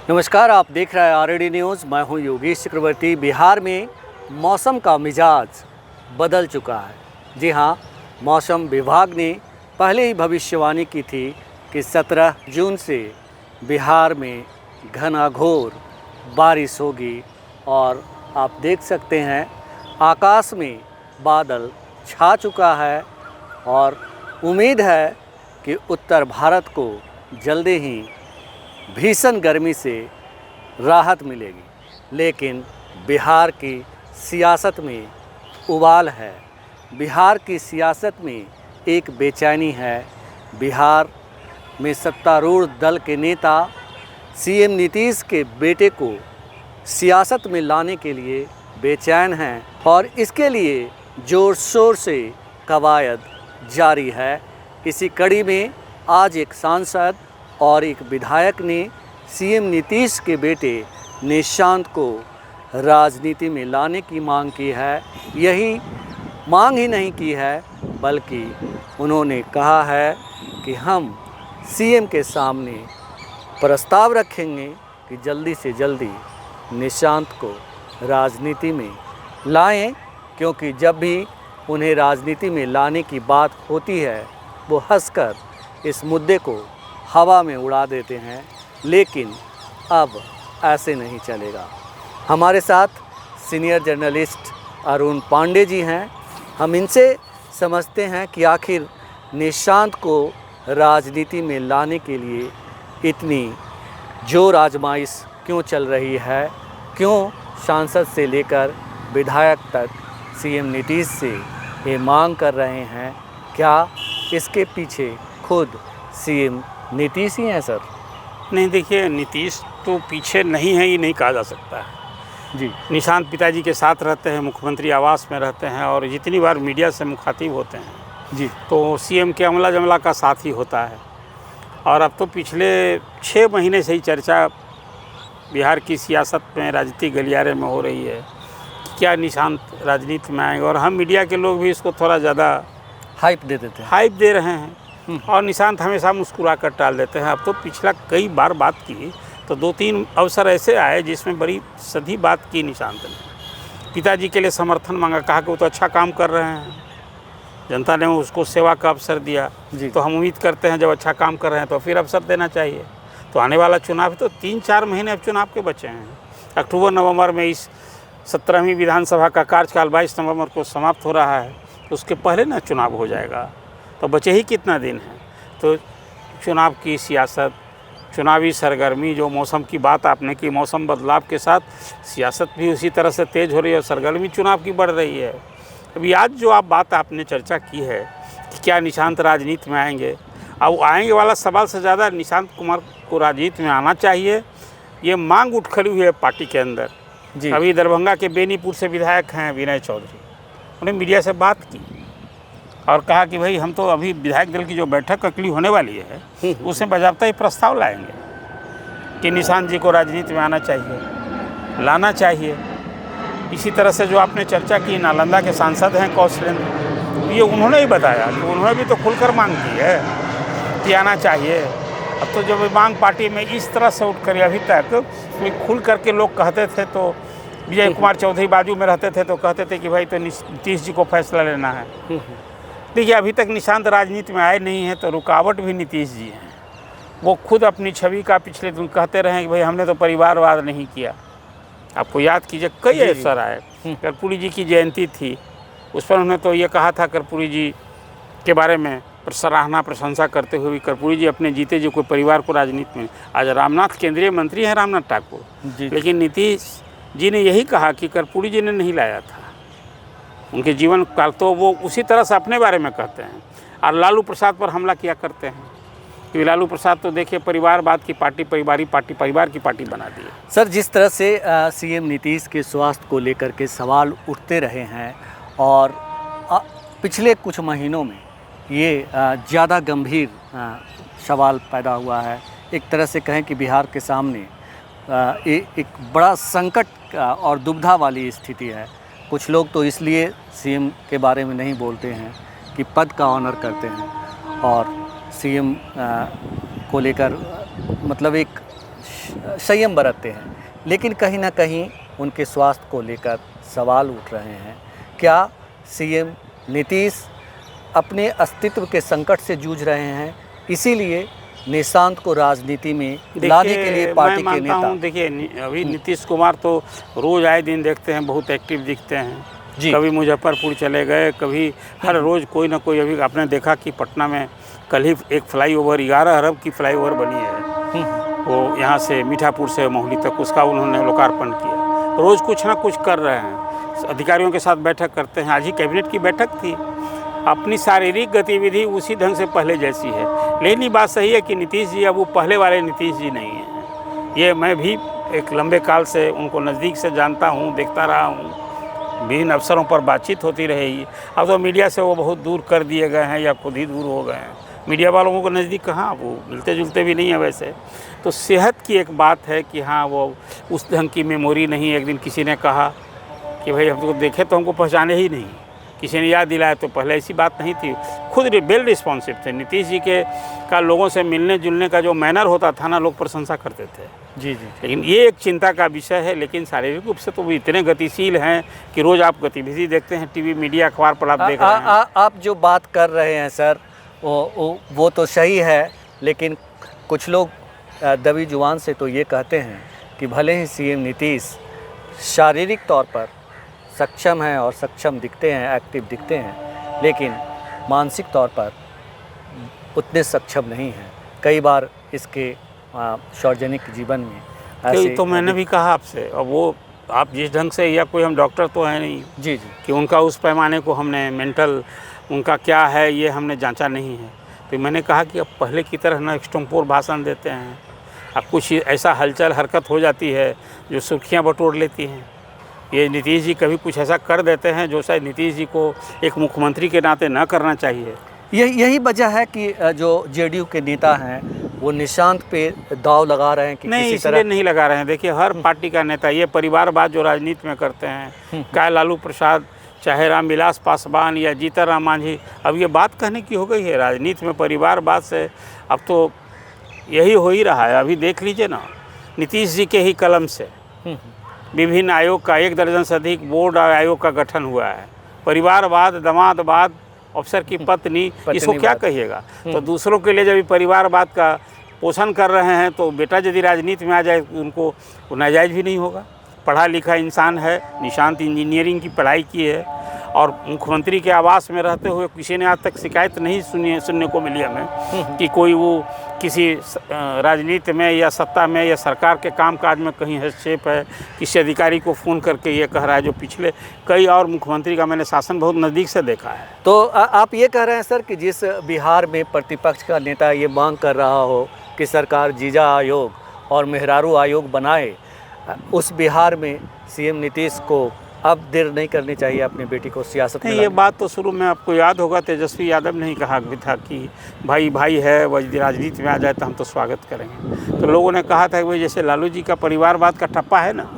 नमस्कार, आप देख रहे हैं आरडी न्यूज़। मैं हूं योगेश चक्रवर्ती। बिहार में मौसम का मिजाज बदल चुका है। जी हां, मौसम विभाग ने पहले ही भविष्यवाणी की थी कि 17 जून से बिहार में घनाघोर बारिश होगी और आप देख सकते हैं आकाश में बादल छा चुका है और उम्मीद है कि उत्तर भारत को जल्दी ही भीषण गर्मी से राहत मिलेगी। लेकिन बिहार की सियासत में उबाल है, बिहार की सियासत में एक बेचैनी है। बिहार में सत्तारूढ़ दल के नेता सीएम नीतीश के बेटे को सियासत में लाने के लिए बेचैन हैं और इसके लिए ज़ोर शोर से कवायद जारी है। इसी कड़ी में आज एक सांसद और एक विधायक ने सीएम नीतीश के बेटे निशांत को राजनीति में लाने की मांग की है। यही मांग ही नहीं की है बल्कि उन्होंने कहा है कि हम सीएम के सामने प्रस्ताव रखेंगे कि जल्दी से जल्दी निशांत को राजनीति में लाएं, क्योंकि जब भी उन्हें राजनीति में लाने की बात होती है वो हंसकर इस मुद्दे को हवा में उड़ा देते हैं। लेकिन अब ऐसे नहीं चलेगा। हमारे साथ सीनियर जर्नलिस्ट अरुण पांडे जी हैं। हम इनसे समझते हैं कि आखिर निशांत को राजनीति में लाने के लिए इतनी जोर आजमाइश क्यों चल रही है, क्यों सांसद से लेकर विधायक तक सीएम नीतीश से ये मांग कर रहे हैं। क्या इसके पीछे खुद सीएम नीतीश ही हैं सर? नहीं, देखिए, नीतीश तो पीछे नहीं है, ये नहीं कहा जा सकता है जी। निशांत पिताजी के साथ रहते हैं, मुख्यमंत्री आवास में रहते हैं और जितनी बार मीडिया से मुखातिब होते हैं जी तो सीएम के अमला जमला का साथ ही होता है। और अब तो पिछले 6 महीने से ही चर्चा बिहार की सियासत में, राजनीतिक गलियारे में हो रही है कि क्या निशांत राजनीति में आएंगे। और हम मीडिया के लोग भी इसको थोड़ा ज़्यादा हाइप दे देते हैं, हाइप दे रहे हैं और निशांत हमेशा मुस्कुरा कर टाल देते हैं। अब तो पिछला कई बार बात की तो 2-3 अवसर ऐसे आए जिसमें बड़ी सधी बात की निशांत ने। पिताजी के लिए समर्थन मांगा, कहा कि वो तो अच्छा काम कर रहे हैं, जनता ने उसको सेवा का अवसर दिया, तो हम उम्मीद करते हैं जब अच्छा काम कर रहे हैं तो फिर अवसर देना चाहिए। तो आने वाला चुनाव तो 3-4 महीने अब चुनाव के बचे हैं। अक्टूबर नवंबर में इस 17वीं विधानसभा का कार्यकाल 22 नवंबर को समाप्त हो रहा है, उसके पहले ना चुनाव हो जाएगा, तो बचे ही कितना दिन है। तो चुनाव की सियासत, चुनावी सरगर्मी, जो मौसम की बात आपने की, मौसम बदलाव के साथ सियासत भी उसी तरह से तेज़ हो रही है और सरगर्मी चुनाव की बढ़ रही है। अभी आज जो आपने चर्चा की है कि क्या निशांत राजनीति में आएंगे, अब आएंगे वाला सवाल से ज़्यादा निशांत कुमार को राजनीति में आना चाहिए, ये मांग उठ खड़ी हुई है पार्टी के अंदर जी। अभी दरभंगा के बेनीपुर से विधायक हैं विनय चौधरी, उन्हें मीडिया से बात की और कहा कि भाई हम तो अभी विधायक दल की जो बैठक अगली होने वाली है उसमें बाज़ाब्ता ही प्रस्ताव लाएंगे कि निशांत जी को राजनीति में आना चाहिए, लाना चाहिए। इसी तरह से जो आपने चर्चा की, नालंदा के सांसद हैं कौशलेंद्र, ये उन्होंने ही बताया कि उन्होंने भी तो खुलकर मांग की है कि आना चाहिए। अब तो जब मांग पार्टी में इस तरह से उठ कर, अभी तक खुल करके लोग कहते थे तो विजय कुमार चौधरी बाजू में रहते थे तो कहते थे कि भाई तो नीतीश जी को फैसला लेना है। देखिए, अभी तक निशांत राजनीति में आए नहीं हैं तो रुकावट भी नीतीश जी हैं। वो खुद अपनी छवि का पिछले दिन कहते रहे कि भाई हमने तो परिवारवाद नहीं किया। आपको याद कीजिए कई अवसर आए, कर्पूरी जी की जयंती थी, उस पर उन्होंने तो ये कहा था कर्पूरी जी के बारे में सराहना प्रशंसा करते हुए, कर्पूरी जी अपने जीते जी कोई परिवार को राजनीति में। आज रामनाथ केंद्रीय मंत्री हैं, रामनाथ ठाकुर, लेकिन नीतीश जी ने यही कहा कि कर्पूरी जी ने नहीं लाया था। उनके जीवन काल तो वो उसी तरह से अपने बारे में कहते हैं और लालू प्रसाद पर हमला किया करते हैं कि लालू प्रसाद तो देखिए परिवारवाद की पार्टी, परिवार की पार्टी बना दी है। सर, जिस तरह से सीएम नीतीश के स्वास्थ्य को लेकर के सवाल उठते रहे हैं और पिछले कुछ महीनों में ये ज़्यादा गंभीर सवाल पैदा हुआ है। एक तरह से कहें कि बिहार के सामने एक बड़ा संकट और दुविधा वाली स्थिति है। कुछ लोग तो इसलिए सीएम के बारे में नहीं बोलते हैं कि पद का ऑनर करते हैं और सीएम को लेकर मतलब एक संयम बरतते हैं, लेकिन कहीं ना कहीं उनके स्वास्थ्य को लेकर सवाल उठ रहे हैं। क्या सीएम नीतीश अपने अस्तित्व के संकट से जूझ रहे हैं, इसीलिए निशांत को राजनीति में लाने के लिए पार्टी के नेता? देखिए, अभी नीतीश कुमार तो रोज आए दिन देखते हैं बहुत एक्टिव दिखते हैं जी। कभी मुजफ्फरपुर चले गए, कभी हर रोज कोई ना कोई। अभी आपने देखा कि पटना में कल ही एक फ्लाईओवर 11 अरब की फ्लाईओवर बनी है, वो यहाँ से मीठापुर से मोहली तक, उसका उन्होंने लोकार्पण किया। रोज़ कुछ ना कुछ कर रहे हैं, अधिकारियों के साथ बैठक करते हैं। आज ही कैबिनेट की बैठक थी। अपनी शारीरिक गतिविधि उसी ढंग से पहले जैसी है, लेकिन ये बात सही है कि नीतीश जी अब वो पहले वाले नीतीश जी नहीं हैं। ये मैं भी एक लंबे काल से उनको नज़दीक से जानता हूँ, देखता रहा हूँ, विभिन्न अवसरों पर बातचीत होती रहेगी। अब तो मीडिया से वो बहुत दूर कर दिए गए हैं या खुद ही दूर हो गए हैं। मीडिया वालों को नज़दीक कहाँ, वो मिलते जुलते भी नहीं है वैसे। तो सेहत की एक बात है कि हाँ, वो उस ढंग की मेमोरी नहीं। एक दिन किसी ने कहा कि भाई हमको देखे तो हमको पहचाने ही नहीं, किसी ने याद दिलाया, तो पहले ऐसी बात नहीं थी। खुद वेल रिस्पॉन्सिव थे नीतीश जी के का लोगों से मिलने जुलने का जो मैनर होता था ना, लोग प्रशंसा करते थे। जी जी। लेकिन ये एक चिंता का विषय है। लेकिन शारीरिक रूप से तो वो इतने गतिशील हैं कि रोज़ आप गतिविधि देखते हैं, टीवी मीडिया अखबार पर आप देख रहे हैं। आप जो बात कर रहे हैं सर, वो तो सही है, लेकिन कुछ लोग दबी जुबान से तो ये कहते हैं कि भले ही सीएम नीतीश शारीरिक तौर पर सक्षम हैं और सक्षम दिखते हैं, एक्टिव दिखते हैं, लेकिन मानसिक तौर पर उतने सक्षम नहीं हैं। कई बार इसके सार्वजनिक जीवन में ऐसे तो मैंने भी कहा आपसे, और वो आप जिस ढंग से, या कोई हम डॉक्टर तो है नहीं जी जी कि उनका उस पैमाने को हमने मेंटल उनका क्या है ये हमने जांचा नहीं है। तो मैंने कहा कि अब पहले की तरह ना एक्सटम्पोर भाषण देते हैं, अब कुछ ऐसा हलचल हरकत हो जाती है जो सुर्खियाँ बटोर लेती हैं। ये नीतीश जी कभी कुछ ऐसा कर देते हैं जो शायद नीतीश जी को एक मुख्यमंत्री के नाते न करना चाहिए। यही वजह है कि जो जेडीयू के नेता हैं वो निशांत पे दाव लगा रहे हैं कि नहीं, किसी इसलिए तरह नहीं लगा रहे हैं। देखिए, हर पार्टी का नेता ये परिवारवाद जो राजनीति में करते हैं, चाहे लालू प्रसाद, चाहे रामविलास पासवान या जीतनराम मांझी, अब ये बात कहने की हो गई है राजनीति में परिवारवाद से। अब तो यही हो ही रहा है। अभी देख लीजिए ना, नीतीश जी के ही कलम से विभिन्न आयोग का 1 दर्जन से अधिक बोर्ड और आयोग का गठन हुआ है। परिवारवाद, दामादवाद, अफसर की पत्नी, इसको क्या कहिएगा? तो दूसरों के लिए जब परिवारवाद का पोषण कर रहे हैं, तो बेटा यदि राजनीति में आ जाए उनको नाजायज़ भी नहीं होगा। पढ़ा लिखा इंसान है, निशांत इंजीनियरिंग की पढ़ाई की है, और मुख्यमंत्री के आवास में रहते हुए किसी ने आज तक शिकायत नहीं सुनने को मिली हमें कि कोई वो किसी राजनीति में या सत्ता में या सरकार के कामकाज में कहीं हस्तक्षेप है, किसी अधिकारी को फ़ोन करके ये कह रहा है, जो पिछले कई और मुख्यमंत्री का मैंने शासन बहुत नज़दीक से देखा है। तो आप ये कह रहे हैं सर कि जिस बिहार में प्रतिपक्ष का नेता ये मांग कर रहा हो कि सरकार जीजा आयोग और मेहरारू आयोग बनाए, उस बिहार में सीएम नीतीश को अब देर नहीं करनी चाहिए अपनी बेटी को सियासत में नहीं, ये बात तो शुरू में आपको याद होगा, तेजस्वी यादव ने ही कहा भी था कि भाई भाई है, वह यदि राजनीति में आ जाए तो हम तो स्वागत करेंगे। तो लोगों ने कहा था कि भाई जैसे लालू जी का परिवारवाद का ठप्पा है ना,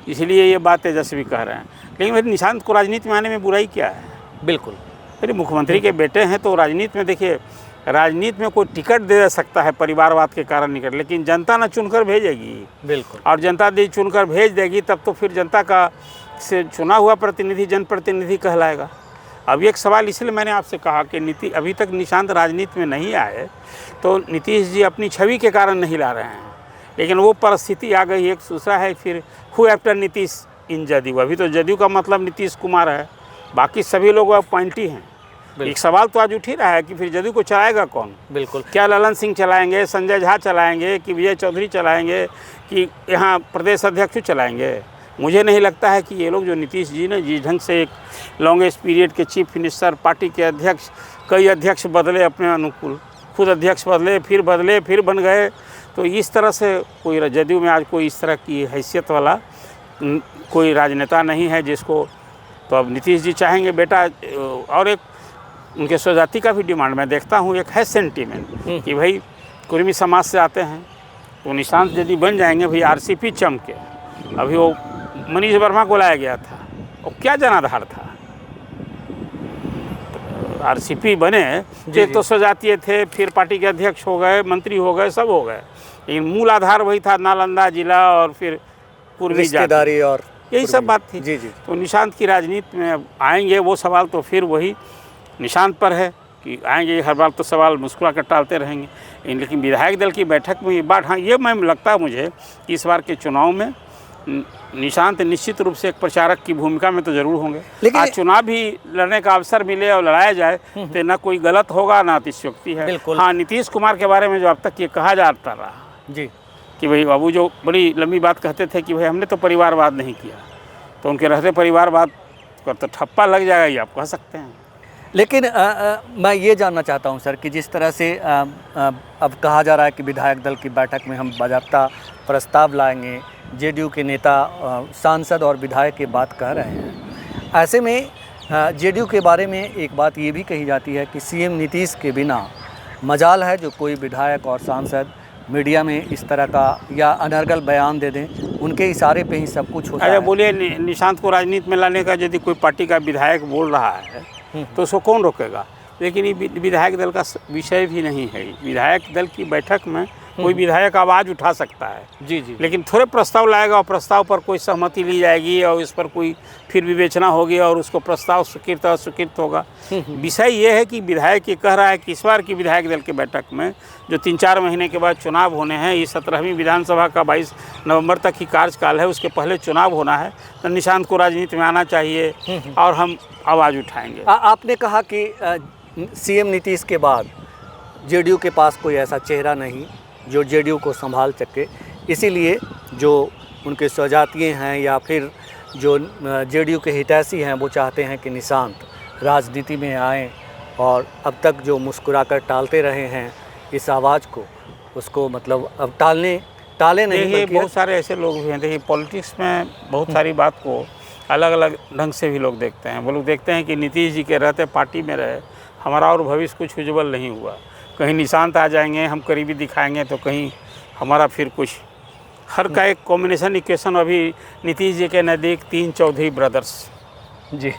इसलिए ये बात तेजस्वी कह रहे हैं। लेकिन भाई निशांत को राजनीति में आने में बुराई क्या है? बिल्कुल, फिर मुख्यमंत्री के बेटे हैं तो राजनीति में, देखिए राजनीति में कोई टिकट दे सकता है परिवारवाद के कारण निकल, लेकिन जनता न चुनकर भेजेगी। बिल्कुल, और जनता यदि चुनकर भेज देगी तब तो फिर जनता का से चुना हुआ प्रतिनिधि जनप्रतिनिधि कहलाएगा। अब एक सवाल इसलिए मैंने आपसे कहा कि अभी तक निशांत राजनीति में नहीं आए, तो नीतीश जी अपनी छवि के कारण नहीं ला रहे हैं, लेकिन वो परिस्थिति आ गई। एक दूसरा है फिर हु आफ्टर नीतीश इन जदयू। अभी तो जदयू का मतलब नीतीश कुमार है, बाकी सभी लोग अब पॉइंटी हैं। एक सवाल तो आज उठ ही रहा है कि फिर जदयू को चलाएगा कौन? बिल्कुल, क्या ललन सिंह चलाएंगे, संजय झा चलाएंगे, कि विजय चौधरी चलाएंगे, कि यहाँ प्रदेश अध्यक्ष चलाएंगे? मुझे नहीं लगता है कि ये लोग जो नीतीश जी ने जिस ढंग से एक लॉन्गेस्ट पीरियड के चीफ मिनिस्टर, पार्टी के अध्यक्ष, कई अध्यक्ष बदले अपने अनुकूल, खुद अध्यक्ष बदले, फिर बन गए, तो इस तरह से कोई जदयू में आज कोई इस तरह की हैसियत वाला कोई राजनेता नहीं है जिसको, तो अब नीतीश जी चाहेंगे बेटा। और एक उनके स्वजाति का भी डिमांड मैं देखता हूँ, एक है सेंटीमेंट कि भाई कुर्मी समाज से आते हैं, तो निशांत यदि बन जाएंगे भाई आरसीपी चमके। अभी वो मनीष वर्मा को लाया गया था, वो क्या जनाधार था, तो आरसीपी बने, एक तो स्वजातीय थे, फिर पार्टी के अध्यक्ष हो गए, मंत्री हो गए, सब हो गए, लेकिन मूल आधार वही था, नालंदा जिला और फिर पूर्वी जाति, रिश्तेदारी और यही सब बात थी। जी जी। तो निशांत की राजनीति में अब आएंगे वो सवाल तो फिर वही निशांत पर है कि आएंगे, हर बार तो सवाल मुस्कुरा कर टालते रहेंगे। लेकिन विधायक दल की बैठक में ये बात, हाँ ये मैम लगता है मुझे कि इस बार के चुनाव में निशांत निश्चित रूप से एक प्रचारक की भूमिका में तो जरूर होंगे। लेकिन आज चुनाव भी लड़ने का अवसर मिले और लड़ाया जाए तो ना कोई गलत होगा ना अतिशयोक्ति है। बिल्कुल। हाँ, नीतीश कुमार के बारे में जो अब तक ये कहा जाता रहा जी कि भाई बाबू जो बड़ी लंबी बात कहते थे कि भाई हमने तो परिवारवाद नहीं किया, तो उनके रहते परिवारवाद का तो ठप्पा लग जाएगा, ये आप कह सकते हैं। लेकिन मैं ये जानना चाहता हूं सर कि जिस तरह से अब कहा जा रहा है कि विधायक दल की बैठक में हम बाकायदा प्रस्ताव लाएंगे, जेडीयू के नेता सांसद और विधायक की बात कह रहे हैं, ऐसे में जेडीयू के बारे में एक बात ये भी कही जाती है कि सीएम नीतीश के बिना मजाल है जो कोई विधायक और सांसद मीडिया में इस तरह का या अनर्गल बयान दे दें, उनके इशारे पे ही सब कुछ होता अच्छा, है। बोलिए निशांत को राजनीति में लाने का यदि कोई पार्टी का विधायक बोल रहा है तो उसको कौन रोकेगा? लेकिन ये विधायक दल का विषय भी नहीं है। विधायक दल की बैठक में कोई विधायक आवाज़ उठा सकता है, जी जी। लेकिन थोड़े प्रस्ताव लाएगा और प्रस्ताव पर कोई सहमति ली जाएगी और इस पर कोई फिर विवेचना होगी और उसको प्रस्ताव स्वीकृत और स्वीकृत होगा। विषय ये है कि विधायक ये कह रहा है कि इस बार की विधायक दल की बैठक में जो 3-4 महीने के बाद चुनाव होने हैं, ये 17वीं विधानसभा का 22 नवंबर तक ही कार्यकाल है, उसके पहले चुनाव होना है, तो निशांत को राजनीति में आना चाहिए और हम आवाज़ उठाएंगे। आपने कहा कि सीएम नीतीश के बाद जेडीयू के पास कोई ऐसा चेहरा नहीं जो जेडीयू को संभाल सके, इसीलिए जो उनके स्वजातीय हैं या फिर जो जेडीयू के हितैषी हैं वो चाहते हैं कि निशांत राजनीति में आएं और अब तक जो मुस्कुराकर टालते रहे हैं इस आवाज़ को, उसको मतलब अब टाले नहीं। देखिए, बहुत सारे ऐसे लोग भी हैं। देखिए, पॉलिटिक्स में बहुत सारी बात को अलग अलग ढंग से भी लोग देखते हैं। वो लोग देखते हैं कि नीतीश जी के रहते पार्टी में रहे, हमारा और भविष्य कुछ उज्जवल नहीं हुआ, कहीं निशांत आ जाएंगे, हम करीबी दिखाएंगे तो कहीं हमारा फिर कुछ, हर का एक कॉम्बिनेशन इक्वेशन। अभी नीतीश जी के नज़दीक 3 चौधरी ब्रदर्स जी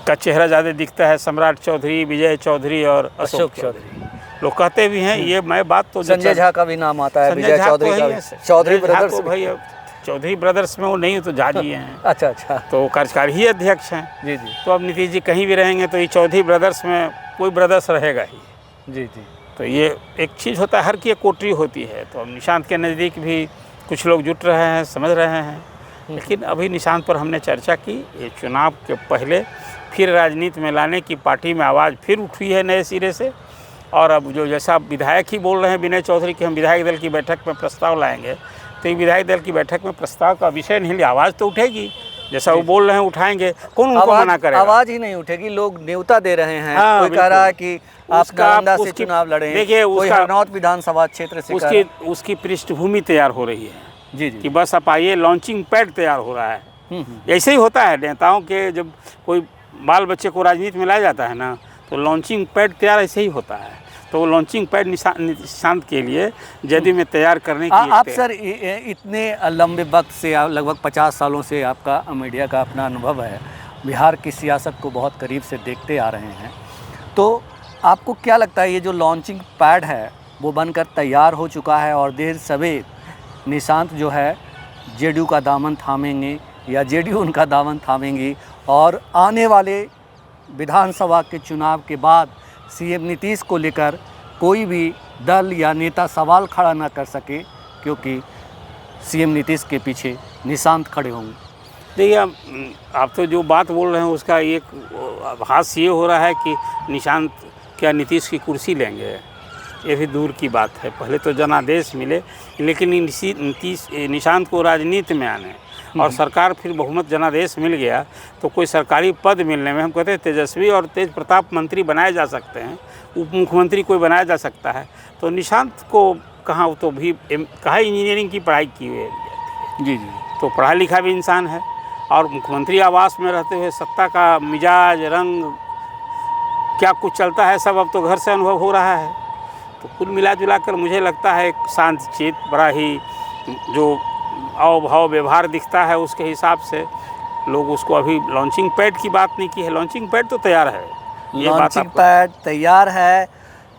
का चेहरा ज़्यादा दिखता है, सम्राट चौधरी, विजय चौधरी और अशोक चौधरी। लोग कहते भी हैं, ये मैं बात तो संजय झा का भी नाम आता है, विजय चौधरी का भी। चौधरी ब्रदर्स भाई, अब चौधरी ब्रदर्स में वो नहीं तो झा जी हैं। अच्छा अच्छा, तो कार्यकारी ही अध्यक्ष हैं। जी जी। तो अब नीतीश जी कहीं भी रहेंगे तो ये चौधरी ब्रदर्स में कोई ब्रदर्स रहेगा ही। जी जी। तो ये एक चीज़ होता है, हर की एक कोटरी होती है। तो अब निशांत के नज़दीक भी कुछ लोग जुट रहे हैं, समझ रहे हैं। लेकिन अभी निशांत पर हमने चर्चा की, ये चुनाव के पहले फिर राजनीति में लाने की पार्टी में आवाज़ फिर उठी है नए सिरे से। और अब जो जैसा विधायक ही बोल रहे हैं विनय चौधरी कि हम विधायक दल की बैठक में प्रस्ताव लाएंगे, तो ये विधायक दल की बैठक में प्रस्ताव का विषय नहीं, आवाज़ तो उठेगी। जैसा वो बोल रहे हैं उठाएंगे, कौन उनको मना करेगा? आवाज़ ही नहीं उठेगी, लोग न्योता दे रहे हैं। हाँ, कोई कह रहा है कि आप नालंदा से उसकी- चुनाव लड़ें, देखिए, कोई उसका- हरनौत विधानसभा क्षेत्र से उसकी पृष्ठभूमि तैयार हो रही है जी कि जी। बस आप आइए, लॉन्चिंग पैड तैयार हो रहा है। ऐसे ही होता है नेताओं के, जब कोई बाल बच्चे को राजनीति में लाया जाता है ना, तो लॉन्चिंग पैड तैयार ऐसे ही होता है। तो वो लॉन्चिंग पैड निशांत के लिए जदयू में तैयार करने की आप सर इतने लंबे वक्त से, लगभग 50 सालों से आपका मीडिया का अपना अनुभव है, बिहार की सियासत को बहुत करीब से देखते आ रहे हैं, तो आपको क्या लगता है ये जो लॉन्चिंग पैड है वो बनकर तैयार हो चुका है और देर सवेर निशांत जो है जेडीयू का दामन थामेंगे या जेडीयू उनका दामन थामेंगी और आने वाले विधानसभा के चुनाव के बाद सीएम नीतीश को लेकर कोई भी दल या नेता सवाल खड़ा ना कर सके, क्योंकि सीएम नीतीश के पीछे निशांत खड़े होंगे? देखिए, आप तो जो बात बोल रहे हैं उसका एक आभास ये हो रहा है कि निशांत क्या नीतीश की कुर्सी लेंगे, ये भी दूर की बात है। पहले तो जनादेश मिले, लेकिन निशांत को राजनीति में आने और सरकार फिर बहुमत जनादेश मिल गया तो कोई सरकारी पद मिलने में, हम कहते हैं तेजस्वी और तेज प्रताप मंत्री बनाए जा सकते हैं, उप मुख्यमंत्री कोई बनाया जा सकता है। तो निशांत को कहाँ, तो भी कहाँ इंजीनियरिंग की पढ़ाई की हुई है जी जी। तो पढ़ा लिखा भी इंसान है और मुख्यमंत्री आवास में रहते हुए सत्ता का मिजाज, रंग, क्या कुछ चलता है सब अब तो घर से अनुभव हो रहा है। तो कुल मिला जुला कर मुझे लगता है एक शांत चित, बड़ा ही जो आव भाव व्यवहार दिखता है उसके हिसाब से लोग उसको, अभी लॉन्चिंग पैड की बात नहीं की है, लॉन्चिंग पैड तो तैयार है, ये बात लॉन्चिंग पैड तैयार है,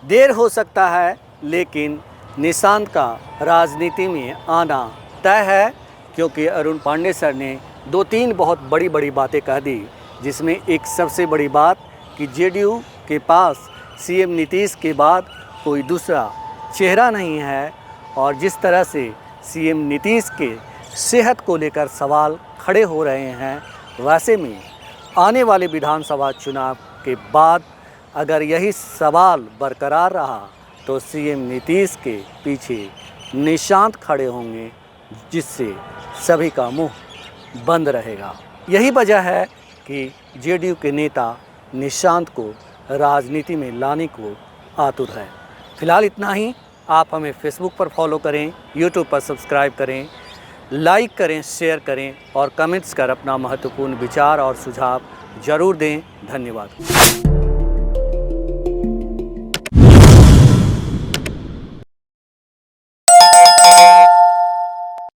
देर हो सकता है लेकिन निशांत का राजनीति में आना तय है, क्योंकि अरुण पांडे सर ने 2-3 बहुत बड़ी बड़ी बातें कह दी, जिसमें एक सबसे बड़ी बात कि जेडीयू के पास सीएम नीतीश के बाद कोई दूसरा चेहरा नहीं है, और जिस तरह से सीएम नीतीश के सेहत को लेकर सवाल खड़े हो रहे हैं, वैसे में आने वाले विधानसभा चुनाव के बाद अगर यही सवाल बरकरार रहा तो सीएम नीतीश के पीछे निशांत खड़े होंगे, जिससे सभी का मुंह बंद रहेगा। यही वजह है कि जेडीयू के नेता निशांत को राजनीति में लाने को आतुर है। फिलहाल इतना ही। आप हमें फेसबुक पर फॉलो करें, यूट्यूब पर सब्सक्राइब करें, लाइक करें, शेयर करें और कमेंट्स कर अपना महत्वपूर्ण विचार और सुझाव ज़रूर दें। धन्यवाद।